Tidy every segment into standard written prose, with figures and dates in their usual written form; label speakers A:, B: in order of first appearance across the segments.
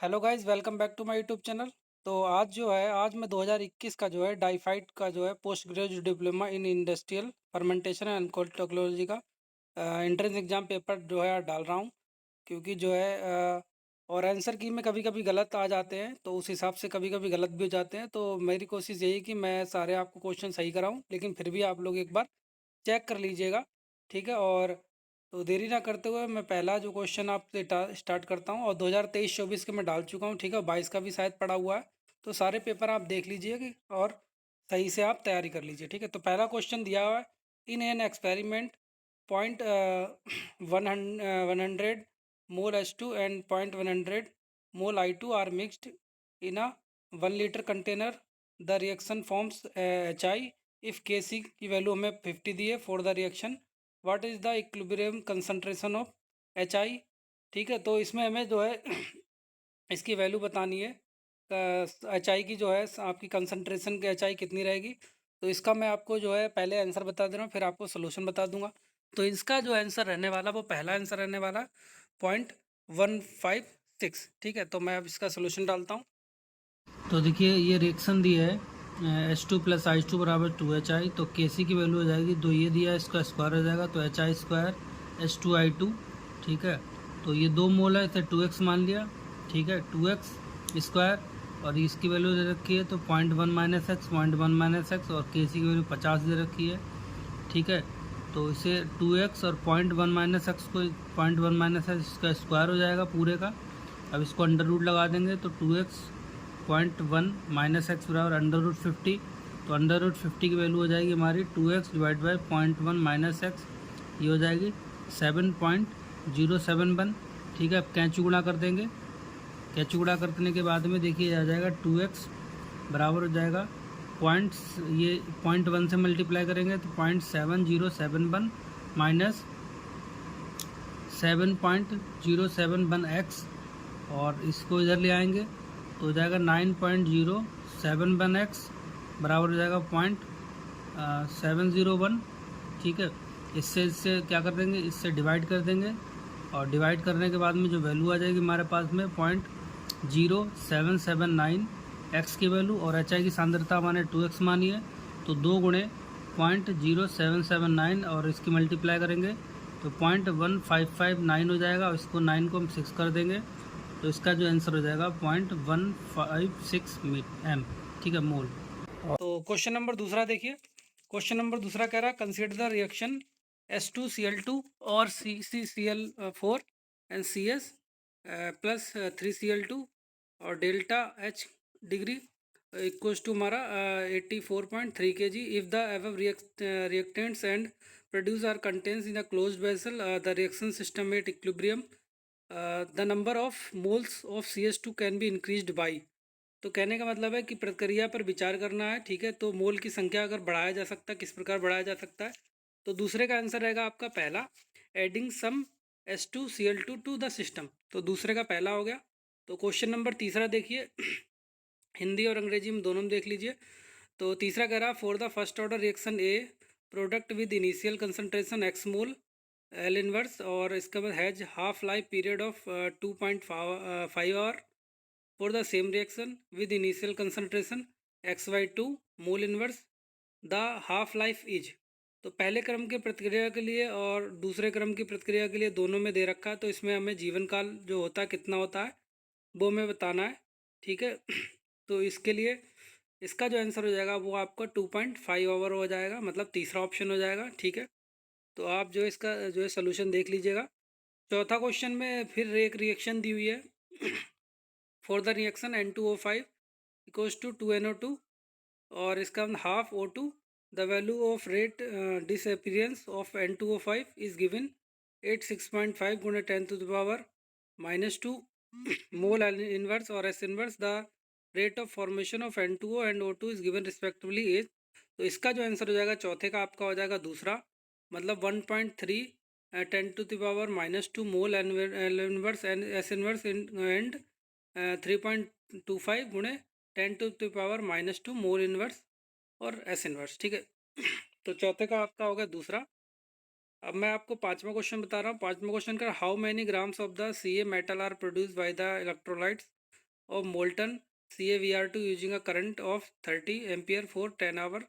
A: Hello guys, welcome back to my YouTube channel. तो आज मैं 2021 का जो है डाइफाइट का जो है post graduate diploma in industrial fermentation and cold technology का एंट्रेंस एग्जाम पेपर जो है डाल रहा हूँ। क्योंकि जो है और आंसर की में कभी कभी गलत आ जाते हैं, तो उस हिसाब से कभी कभी गलत भी हो जाते हैं। तो मेरी कोशिश यही है कि मैं सारे आपको क्वेश्चन सही कराऊँ, लेकिन फिर भी आप लोग एक बार चेक कर लीजिएगा, ठीक है। और तो देरी ना करते हुए मैं पहला जो क्वेश्चन आपसे स्टार्ट करता हूँ। और 2023-24 के मैं डाल चुका हूँ, ठीक है। 22 का भी शायद पड़ा हुआ है। तो सारे पेपर आप देख लीजिए और सही से आप तैयारी कर लीजिए, ठीक है। तो पहला क्वेश्चन दिया हुआ है, in an experiment point 100 mole H2 and point 100 mole I2 are mixed in a 1 litre container. The reaction forms HI if Kc की वैल्यू हमें 50 दी है for the reaction. What is the equilibrium concentration of HI, ठीक है। तो इसमें हमें जो है इसकी वैल्यू बतानी है। HI की जो है आपकी कंसंट्रेशन की HI कितनी रहेगी। तो इसका मैं आपको जो है पहले आंसर बता दे रहा हूँ, फिर आपको सोल्यूशन बता दूंगा। तो इसका जो आंसर रहने वाला वो पहला आंसर रहने वाला 0.156, ठीक है। तो मैं अब इसका सोल्यूशन डालता हूँ। तो देखिए ये रिएक्शन दी है H2 प्लस H2 बराबर 2HI। तो Kc की वैल्यू हो जाएगी, तो ये दिया है, इसका स्क्वायर हो जाएगा, तो HI स्क्वायर H2I2, ठीक है। तो ये 2 मोल है, इसे 2x मान लिया, ठीक है, 2x स्क्वायर। और इसकी वैल्यू दे रखी है, तो 0.1 - x, 0.1 - x, और Kc की वैल्यू 50 दे रखी है, ठीक है। तो इसे 2x और 0.1 - x को 0.1 - x इसका स्क्वायर हो जाएगा पूरे का। अब इसको अंडर रूट लगा देंगे, तो 2x 0.1 - x बराबर √50। तो √50 की वैल्यू हो जाएगी हमारी 2x डिवाइड बाई 0.1 - x, ये हो जाएगी 7.071, ठीक है। अब कैंची गुणा कर देंगे। कैंची गुणा करने के बाद में देखिए आ जाएगा 2x बराबर हो जाएगा पॉइंट्स, ये 0.1 से मल्टीप्लाई करेंगे तो 0.7071 माइनस 7.071x, और इसको इधर ले आएंगे तो हो जाएगा 9.071x बराबर हो जाएगा 0.701, ठीक है। इससे क्या कर देंगे, इससे डिवाइड कर देंगे, और डिवाइड करने के बाद में जो वैल्यू आ जाएगी हमारे पास में 0.0779 एक्स की वैल्यू, और HI की सांद्रता हमारे 2x मानी है, तो 2 × 0.0779 और इसकी मल्टीप्लाई करेंगे तो 0.1559 हो जाएगा, और इसको 9 को हम 6 कर देंगे, तो इसका जो आंसर हो जाएगा 0.156 m, ठीक है, मोल। तो क्वेश्चन नंबर दूसरा देखिए। क्वेश्चन नंबर दूसरा कह रहा है, कंसीडर द रिएक्शन H2Cl2 और CCCl4 and CS plus 3Cl2 और delta H degree equals to हमारा 84.3 kg। If the above reactants and produce are contents in a closed vessel, the reaction system at equilibrium, the number of moles of CH2 can be increased by. तो कहने का मतलब है कि प्रक्रिया पर विचार करना है, ठीक है। तो मोल की संख्या अगर बढ़ाया जा सकता है, किस प्रकार बढ़ाया जा सकता है। तो दूसरे का आंसर रहेगा आपका पहला, adding some H2Cl2 to the system. तो दूसरे का पहला हो गया। तो क्वेश्चन नंबर तीसरा देखिए, हिंदी और अंग्रेजी में दोनों में देख लीजिए। तो तीसरा कह रहा, for the first order reaction A product with initial concentration x mole L inverse, और इसके बाद has half life period of 2.5 hour for the same reaction with initial concentration x/2 mole inverse, the half life is. तो पहले क्रम की प्रतिक्रिया के लिए और दूसरे क्रम की प्रतिक्रिया के लिए दोनों में दे रखा है, तो इसमें हमें जीवन काल जो होता है कितना होता है वो हमें बताना है, ठीक है। तो इसके लिए इसका जो आंसर हो जाएगा वो आपका 2.5 आवर हो जाएगा, मतलब तीसरा ऑप्शन हो जाएगा, ठीक है। तो आप जो इसका जो है सोल्यूशन देख लीजिएगा। चौथा क्वेश्चन में फिर एक रिएक्शन दी हुई है, for the reaction N2O5 equals to 2NO2, और इसका half O2, the value of rate disappearance of N2O5 is given 6.5 × 10⁻⁻2 mole inverse और S inverse. The rate of formation of N2O and O2 is given respectively is. तो इसका जो answer हो जाएगा चौथे का आपका हो जाएगा दूसरा, मतलब 1.3 10⁻⁻2 mole L inverse and S inverse and 3.25 × 10⁻⁻2 mole inverse और S इनवर्स, ठीक है। तो चौथे का आपका हो गया दूसरा। अब मैं आपको पांचवा क्वेश्चन बता रहा हूँ। पांचवा क्वेश्चन का, how many grams of the Ca metal are produce by the electrolytes of molten CaVr2 using a current of 30 ampere for 10 hour.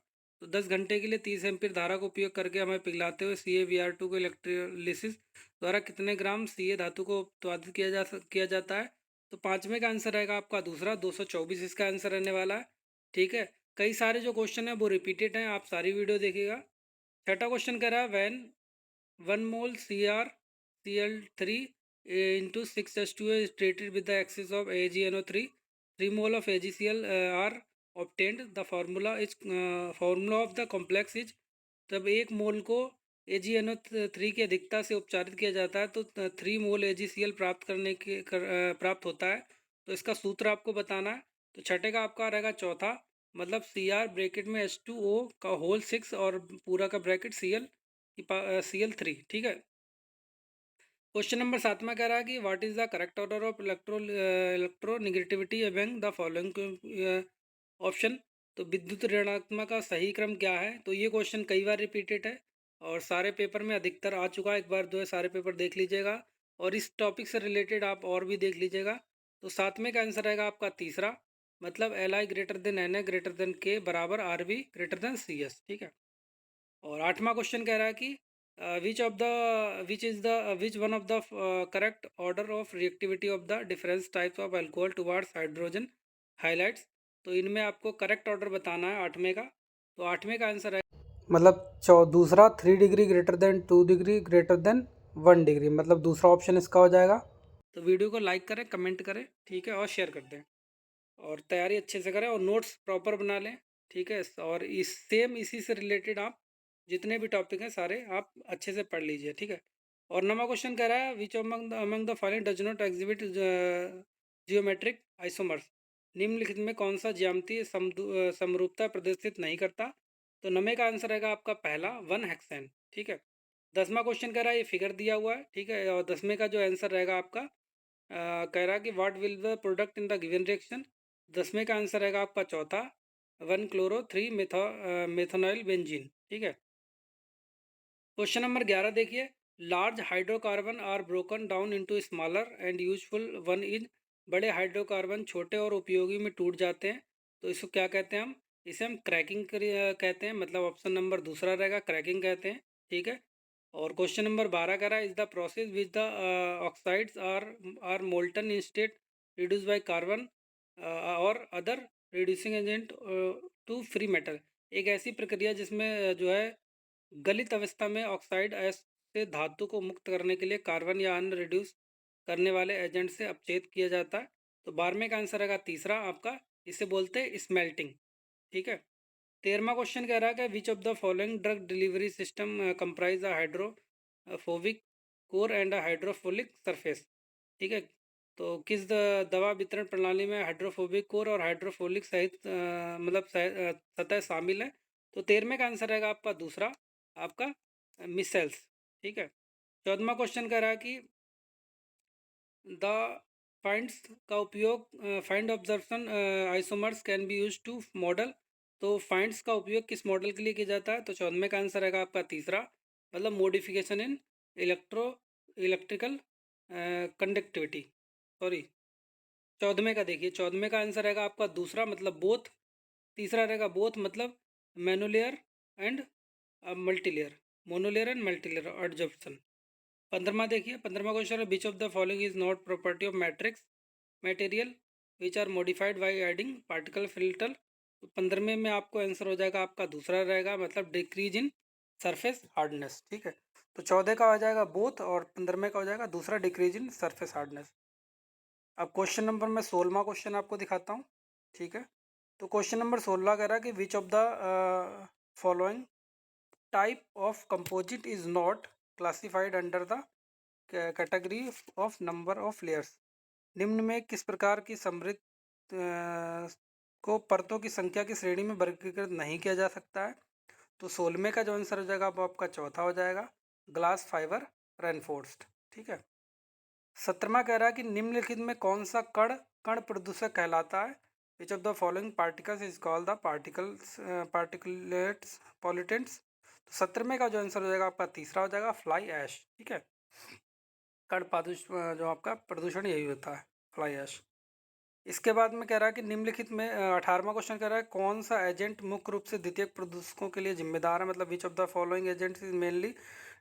A: तो 10 घंटे के लिए 30 एम्पियर धारा का उपयोग करके हमें पिघलाते हुए CaVr2 को इलेक्ट्रोलिसिस द्वारा कितने ग्राम Ca धातु को उत्पादित किया जाता है। तो पाँचवें का आंसर रहेगा आपका दूसरा 224 इसका आंसर रहने वाला है। ठीक है, कई सारे जो क्वेश्चन है वो रिपीटेड हैं, आप सारी वीडियो देखिएगा। छठा क्वेश्चन कह रहा है van 1 mole CrCl3 into 6H2O is treated with the excess of AgNO3. 3 mole of AgCl are obtained. The formula of the complex is, जब 1 मोल को AgNO3 की अधिकता से उपचारित किया जाता है तो 3 मोल AgCl प्राप्त होता है। तो इसका सूत्र आपको बताना है। तो छठे का आपका रहेगा चौथा, मतलब Cr ब्रैकेट में H2O का होल 6 और पूरा का ब्रैकेट Cl3। ठीक है, क्वेश्चन नंबर 7 में कह रहा है कि what is the correct order of electronegativity among the following option. तो विद्युत ऋणात्मक का सही क्रम क्या है। तो ये क्वेश्चन कई बार रिपीटेड है और सारे पेपर में अधिकतर आ चुका है। एक बार जो है सारे पेपर देख लीजिएगा और इस टॉपिक से रिलेटेड आप और भी देख लीजिएगा। तो 7वें का आंसर रहेगा आपका तीसरा, मतलब Li greater than Na greater than K बराबर Rb ग्रेटर देन Cs। ठीक है, और 8वां क्वेश्चन कह रहा है कि which one of the correct order of reactivity of the difference types of alcohol towards hydrogen highlights. तो इनमें आपको करेक्ट ऑर्डर बताना है 8वें का। तो 8वें का आंसर है, मतलब दूसरा 3 degree greater than 2 degree greater than 1 degree, मतलब दूसरा ऑप्शन इसका हो जाएगा। तो वीडियो को लाइक करें, कमेंट करें, ठीक है, और शेयर कर दें और तैयारी अच्छे से करें और नोट्स प्रॉपर बना लें। ठीक है, और इसी से रिलेटेड आप जितने भी टॉपिक हैं सारे आप अच्छे से पढ़ लीजिए। ठीक है, और नवा क्वेश्चन कह रहा है which among the following does not exhibit geometric isomers. निम्नलिखित में कौन सा ज्यामितीय समरूपता प्रदर्शित नहीं करता। तो नवे का आंसर रहेगा आपका पहला 1 हेक्सेन। ठीक है, 10वां क्वेश्चन कह रहा है ये फिगर दिया हुआ है। ठीक है, और 10वें का जो आंसर रहेगा आपका कह रहा है कि what will the product in the given reaction. 10वें का आंसर रहेगा आपका चौथा 1 क्लोरो 3 मेथनॉइल बेंजीन। ठीक है, क्वेश्चन नंबर 11 देखिए, large hydrocarbon are broken down into smaller and useful one is. बड़े हाइड्रोकार्बन छोटे और उपयोगी में टूट जाते हैं, तो इसको क्या कहते हैं हम, इसे हम क्रैकिंग कहते हैं, मतलब ऑप्शन नंबर दूसरा रहेगा, क्रैकिंग कहते हैं। ठीक है, और क्वेश्चन नंबर 12 कह रहा है is the process which the oxides are molten instead reduce by carbon और other reducing agent to free metal. एक ऐसी प्रक्रिया जिसमें जो है गलित अवस्था में ऑक्साइड ऐसे धातु को मुक्त करने के लिए कार्बन या अन्य रिड्यूस करने वाले एजेंट से अपचेत किया जाता है। तो 12वें का आंसर रहेगा तीसरा आपका, इसे बोलते हैं स्मेल्टिंग। ठीक है, 13वां क्वेश्चन कह रहा है कि which of the following drug delivery system comprise a hydrophobic core and a hydrophilic surface. ठीक है, तो किस दवा वितरण प्रणाली में हाइड्रोफोबिक कोर और हाइड्रोफोलिक सहित सतह शामिल है। तो 13वें का आंसर रहेगा आपका दूसरा, आपका मिसेल्स। ठीक है, 14वां क्वेश्चन कह रहा है कि द फाइंड्स का उपयोग find observation isomers can be use to model. तो फाइंड्स का उपयोग किस मॉडल के लिए किया जाता है। तो 14वें का आंसर रहेगा आपका तीसरा, मतलब modification in electrical conductivity. Sorry, 14वें का देखिए, 14वें का आंसर रहेगा आपका दूसरा, मतलब बोथ। तीसरा रहेगा बोथ, मतलब monolayer and multilayer, monolayer and multilayer adsorption. 15वां देखिए, 15वां क्वेश्चन है which of the following is not property of matrix material which are modified by adding particle filter. तो 15वें में आपको आंसर हो जाएगा आपका दूसरा रहेगा, मतलब डिक्रीज इन सरफेस हार्डनेस। ठीक है, तो 14 का हो जाएगा बोथ और 15वें का हो जाएगा दूसरा डिक्रीज इन सरफेस हार्डनेस। अब क्वेश्चन नंबर मैं 16वां क्वेश्चन आपको दिखाता हूँ। ठीक है, तो क्वेश्चन नंबर 16 कह रहा है कि which of the following type of composite is not classified under the category of number of layers. निम्न में किस प्रकार की समृद्ध को परतों की संख्या की श्रेणी में वर्गीकृत नहीं किया जा सकता है। तो 16वें का जो आंसर हो जाएगा वो आपका चौथा हो जाएगा, ग्लास फाइबर रेनफोर्स्ड। ठीक है, 17वां कह रहा है कि निम्नलिखित में कौन सा कण कण प्रदूषक कहलाता है। Which of the following particles is called the particulates pollutants. तो 17वें का जो आंसर हो जाएगा आपका तीसरा हो जाएगा, फ्लाई ऐश। ठीक है, कण प्रदूषण जो आपका प्रदूषण यही होता है, फ्लाई ऐश। इसके बाद में कह रहा है कि निम्नलिखित में 18वां क्वेश्चन कह रहा है कौन सा एजेंट मुख्य रूप से द्वितीयक प्रदूषकों के लिए जिम्मेदार है, मतलब विच of the following agents is mainly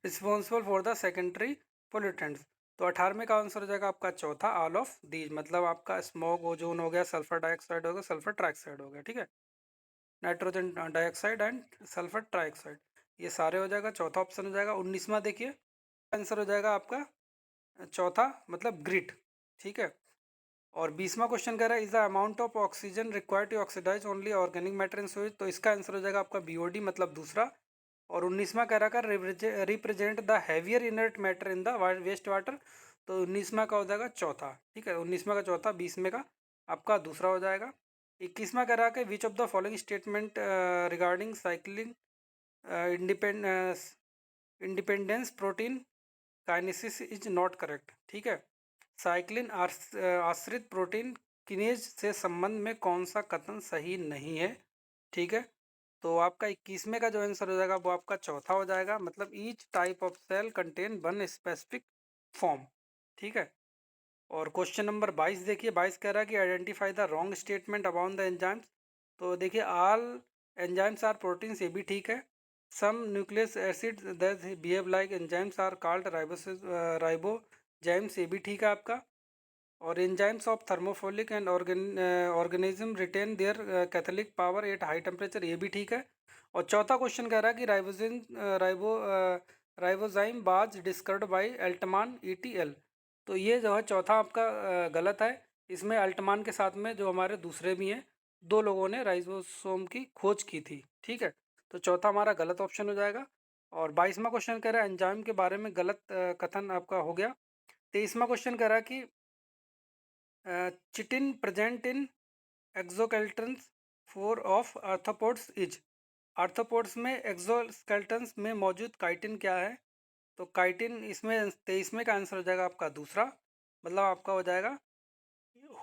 A: responsible for the secondary pollutants. तो 18वें का आंसर हो जाएगा आपका चौथा, ऑल ऑफ दीज, मतलब आपका स्मॉग, ओजोन हो गया, सल्फर डाइऑक्साइड हो गया, सल्फर ट्राइऑक्साइड हो गया, ठीक है, nitrogen dioxide and sulphur trioxide, ये सारे हो जाएगा। चौथा ऑप्शन हो जाएगा। 19वां देखिए, आंसर हो जाएगा आपका चौथा, मतलब ग्रिट, ठीक है। और 20वां क्वेश्चन कह रहा है is the amount of oxygen required to oxidise only organic matter in soil, तो इसका आंसर हो जाएगा आपका बीओडी, मतलब दूसरा। और 19वां कह रहा है represent the heavier inert matter in the waste water, तो 19वां का हो जाएगा चौथा, ठीक है, 19वां का चौथा, 20वें का आपका दूसरा हो जाएगा। 21वां कह रहा है कि which of the following statement regarding cycling independence protein kinesis is not correct, ठीक है। साइक्लिन आश्रित प्रोटीन किनेज से संबंध में कौन सा कथन सही नहीं है, ठीक है। तो आपका 21वें का जो आंसर हो जाएगा वो आपका चौथा हो जाएगा, मतलब each type of cell contain one specific form, ठीक है। और क्वेश्चन नंबर 22 देखिए, 22 कह रहा है कि identify the wrong statement about the enzymes, तो देखिए ऑल एंजाइम्स आर प्रोटीन्स, ये भी ठीक है। Some nucleus acid that behave like enzymes are called ribozymes, ये भी ठीक है आपका। और enzymes of thermophilic and organism retain their catalytic power at high temperature, ये भी ठीक है। और चौथा क्वेश्चन कह रहा है कि राइबोजाइम बाज डिस्कवर्ड बाय अल्टमान ईटीएल, तो ये जो है चौथा आपका गलत है। इसमें अल्टमान के साथ में जो हमारे दूसरे भी हैं, दो लोगों ने राइबोसोम की खोज की थी, ठीक है। तो चौथा हमारा गलत ऑप्शन हो जाएगा। और 22वां क्वेश्चन कह रहा है एंजाइम के बारे में गलत कथन आपका हो गया। 23वां क्वेश्चन कह रहा है कि chitin present in exoskeletons four of arthropods is, arthropods में एक्सोस्केलेटन्स में मौजूद काइटिन क्या है, तो काइटिन इसमें 23वें का आंसर हो जाएगा आपका दूसरा, मतलब आपका हो जाएगा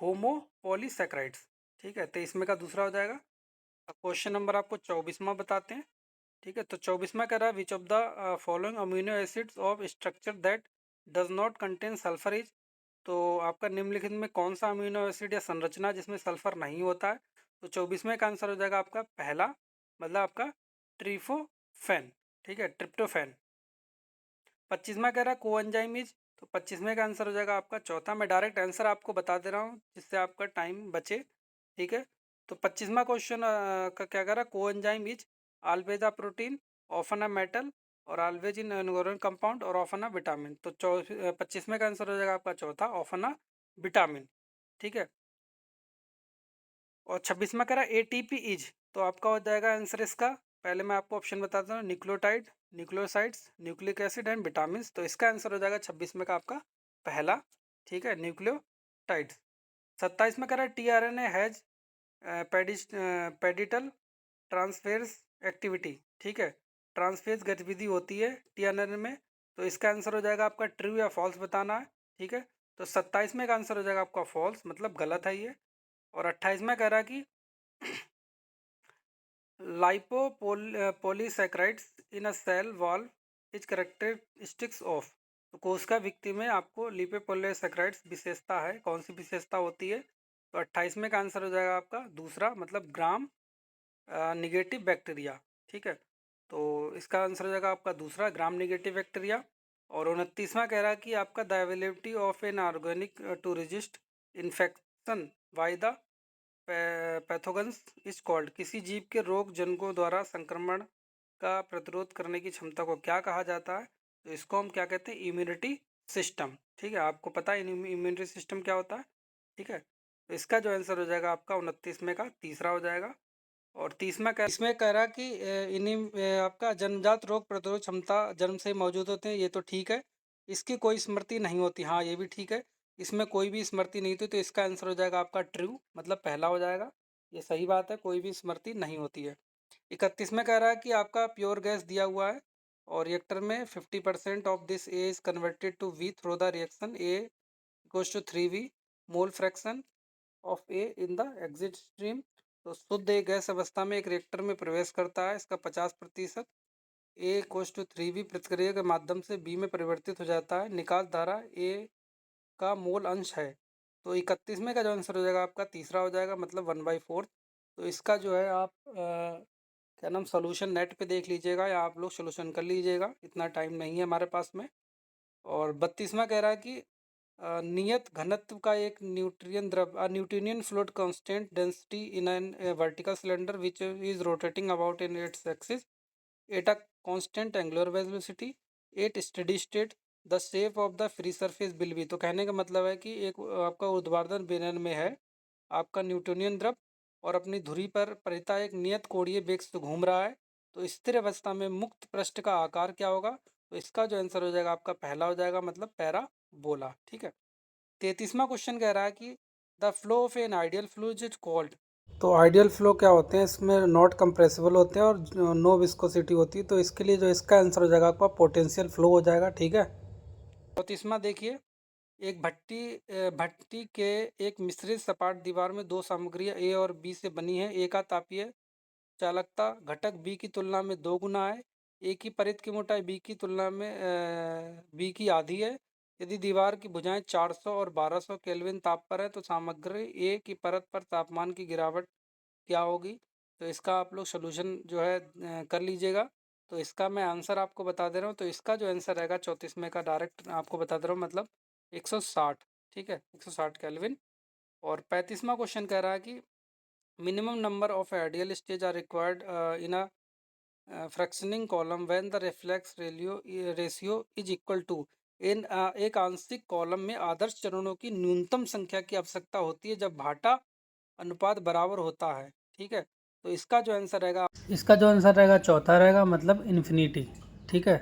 A: होमोपोलीसैकेराइड्स, ठीक है, 23वें का दूसरा हो जाएगा। अब क्वेश्चन नंबर आपको 24वां बताते हैं, ठीक है। तो 24वां कह रहा है which of the following amino acids of structure that does not contain sulphur is, तो आपका निम्नलिखित में कौन सा अमीनो एसिड या संरचना जिसमें सल्फर नहीं होता है, तो 24वें का आंसर हो जाएगा आपका पहला, मतलब आपका ट्रिफोफेन, ठीक है, ट्रिप्टोफेन। 25वां कह रहा है कोएंजाइम इज, तो 25वें का आंसर हो जाएगा आपका चौथा। मैं डायरेक्ट आंसर आपको बता दे रहा हूँ जिससे आपका टाइम बचे, ठीक है। तो 25वां क्वेश्चन का क्या कह रहा है coenzyme is always a protein, often a metal, और ऑलवेज इन ऑर्गेनिक कंपाउंड, और ऑफन अ विटामिन, तो 25वें का आंसर हो जाएगा आपका चौथा, ऑफन अ विटामिन, ठीक है। और 26वां कह रहा है एटीपी इज, तो आपका हो जाएगा आंसर इसका, पहले मैं आपको ऑप्शन बताता हूँ, nucleotide, nucleosides, nucleic acid and vitamin, तो इसका आंसर हो जाएगा 26वें का आपका पहला, ठीक है, न्यूक्लियोटाइड्स। 27 में कह रहा है T R N A has peptidyl transferase activity, ठीक है, ट्रांसफेज गतिविधि होती है टी आर एन ए में, तो इसका आंसर हो जाएगा आपका ट्रू या फॉल्स बताना है, ठीक है। तो 27वें का आंसर हो जाएगा आपका फॉल्स, मतलब गलत है ये। और 28वां कह रहा है कि lipopolysaccharides in a cell wall is characteristics of, तो कोशिका भित्ति में आपको लिपोपोलीसैकेराइड्स विशेषता है, कौन सी विशेषता होती है, तो 28वें का आंसर हो जाएगा आपका दूसरा, मतलब ग्राम निगेटिव बैक्टीरिया, ठीक है। तो इसका आंसर हो जाएगा आपका दूसरा, ग्राम निगेटिव बैक्टीरिया। और 29वां कह रहा है कि आपका the availability of an organic to resist infection by the pathogens is called, किसी जीव के रोग जनकों द्वारा संक्रमण का प्रतिरोध करने की क्षमता को क्या कहा जाता है, तो इसको हम क्या कहते हैं, इम्यूनिटी सिस्टम, ठीक है। आपको पता है इम्यूनिटी सिस्टम क्या होता है, ठीक है। तो इसका जो आंसर हो जाएगा आपका 29वें का तीसरा हो जाएगा। और इसमें कह रहा कि आपका जन्मजात रोग प्रतिरोध क्षमता जन्म से मौजूद होते हैं, ये तो ठीक है। इसकी कोई स्मृति नहीं होती, हाँ ये भी ठीक है, इसमें कोई भी स्मृति नहीं होती, तो इसका आंसर हो जाएगा आपका ट्रू, मतलब पहला हो जाएगा, ये सही बात है, कोई भी स्मृति नहीं होती है। 31 में कह रहा है कि आपका प्योर गैस दिया हुआ है और रिएक्टर में 50% of this A is converted to V through the reaction A equals to 3V, mole fraction of A in the exit stream, तो शुद्ध एक गैस अवस्था में एक रिएक्टर में प्रवेश करता है, इसका 50% ए इक्वल्स टू 3V प्रतिक्रिया के माध्यम से बी में परिवर्तित हो जाता है, निकास धारा ए का मोल अंश है, तो 31वें का जो आंसर हो जाएगा आपका तीसरा हो जाएगा, मतलब 1/4। तो इसका जो है आप क्या नाम सोल्यूशन नेट पे देख लीजिएगा या आप लोग सोल्यूशन कर लीजिएगा, इतना टाइम नहीं है हमारे पास में। और 32वां कह रहा है कि नियत घनत्व का एक Newtonian fluid constant density in an vertical cylinder which is rotating about in its axis at a constant angular velocity at steady state the shape of the free surface will be. तो कहने का मतलब है कि एक आपका ऊर्ध्वाधर बेलन में है आपका न्यूटोनियन द्रव और अपनी धुरी पर परितः एक नियत कोणीय वेग से घूम रहा है, तो स्थिर अवस्था में मुक्त पृष्ठ का आकार क्या होगा? तो इसका जो आंसर हो जाएगा आपका पहला हो जाएगा, मतलब पैराबोला। ठीक है। 33वां क्वेश्चन कह रहा है कि the flow of an ideal fluid is called. तो आइडियल फ्लो क्या होते हैं? इसमें नॉट कंप्रेसिबल होते हैं और नो विस्कोसिटी होती है, तो इसके लिए जो इसका आंसर हो जाएगा आपका पोटेंशियल फ्लो हो जाएगा। ठीक है। 34वां देखिए, एक भट्टी के एक मिश्रित सपाट दीवार में दो सामग्रियां ए और बी से बनी है। ए का तापीय चालकता घटक बी की तुलना में 2 गुना है। ए की परिध की मोटाई बी की तुलना में बी की आधी है। यदि दीवार की भुजाएं 400 और 1200 केल्विन ताप पर है तो सामग्री ए की परत पर तापमान की गिरावट क्या होगी? तो इसका आप लोग सोल्यूशन जो है कर लीजिएगा। तो इसका मैं आंसर आपको बता दे रहा हूँ। तो इसका जो आंसर रहेगा 34वें का, डायरेक्ट आपको बता दे रहा हूँ, मतलब 160। ठीक है, 160 केल्विन। और 35वां क्वेश्चन कह रहा है कि minimum number of ideal stage are required in a fractionating column when the reflux ratio is equal to. इन एक आंशिक कॉलम में आदर्श चरणों की न्यूनतम संख्या की आवश्यकता होती है जब भाटा अनुपात बराबर होता है। ठीक है। तो इसका जो आंसर रहेगा, चौथा रहेगा, मतलब इन्फिनिटी। ठीक है।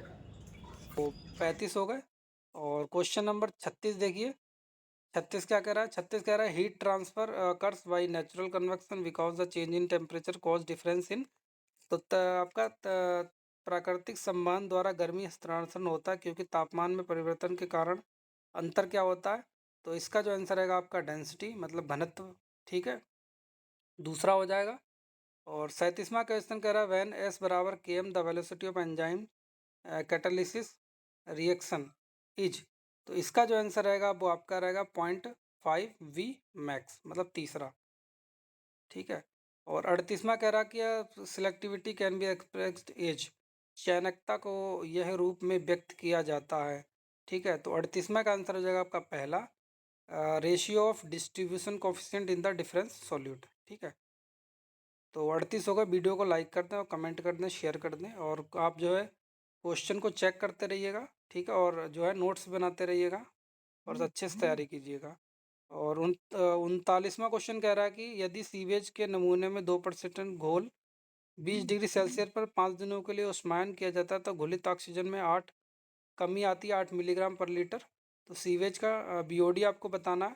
A: तो 35 हो गए। और क्वेश्चन नंबर 36 देखिए। 36 क्या कह रहा है? 36 कह रहा है heat transfer occurs by natural convection because the change in temperature cause difference in. तो आपका प्राकृतिक संबंध द्वारा गर्मी हस्तांतरण होता है क्योंकि तापमान में परिवर्तन के कारण अंतर क्या होता है? तो इसका जो आंसर रहेगा आपका डेंसिटी, मतलब घनत्व। ठीक है, दूसरा हो जाएगा। और 37वां क्वेश्चन कह रहा है व्हेन एस बराबर के am the velocity of enzyme catalysis reaction is. तो इसका जो आंसर रहेगा वो आपका रहेगा 0.5 V मैक्स, मतलब तीसरा। ठीक है। और 38वां कह रहा कि selectivity can be expressed as. चयनकता को यह रूप में व्यक्त किया जाता है। ठीक है। तो 38वां का आंसर हो जाएगा आपका पहला, ratio of distribution coefficient in the difference solute. ठीक है। तो 38 होगा। वीडियो को लाइक कर दें और कमेंट कर दें, शेयर कर दें, और आप जो है क्वेश्चन को चेक करते रहिएगा। ठीक है। और जो है नोट्स बनाते रहिएगा और अच्छे से तैयारी कीजिएगा। और 39वां क्वेश्चन कह रहा है कि यदि सीवेज के नमूने में 2% घोल 20 डिग्री सेल्सियस पर 5 दिनों के लिए उष्मायन किया जाता है तो घुलित ऑक्सीजन में 8 कमी आती है 8 मिलीग्राम पर लीटर। तो सीवेज का बीओडी आपको बताना है।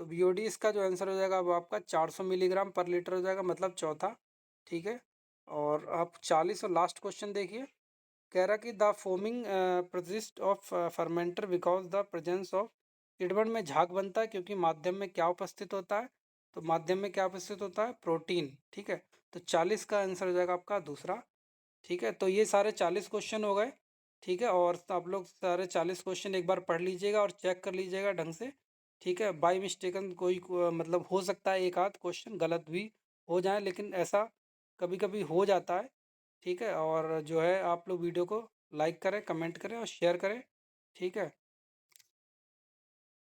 A: तो बीओडी इसका जो आंसर हो जाएगा वो आपका 400 मिलीग्राम पर लीटर हो जाएगा, मतलब चौथा। ठीक है। और आप 40 और लास्ट क्वेश्चन देखिए। कह रहा कि the foaming persist of fermenter because the presence of. किण्वन में झाग बनता है क्योंकि माध्यम में क्या उपस्थित होता है? तो माध्यम में क्या उपस्थित होता है? प्रोटीन। ठीक है। तो 40 का आंसर हो जाएगा आपका दूसरा। ठीक है। तो ये सारे 40 क्वेश्चन हो गए। ठीक है। और आप लोग सारे 40 क्वेश्चन एक बार पढ़ लीजिएगा और चेक कर लीजिएगा ढंग से। ठीक है। बाई मिस्टेकन मतलब हो सकता है एक आध क्वेश्चन गलत भी हो जाए, लेकिन ऐसा कभी कभी हो जाता है। ठीक है। और जो है आप लोग वीडियो को लाइक करें, कमेंट करें और शेयर करें। ठीक है।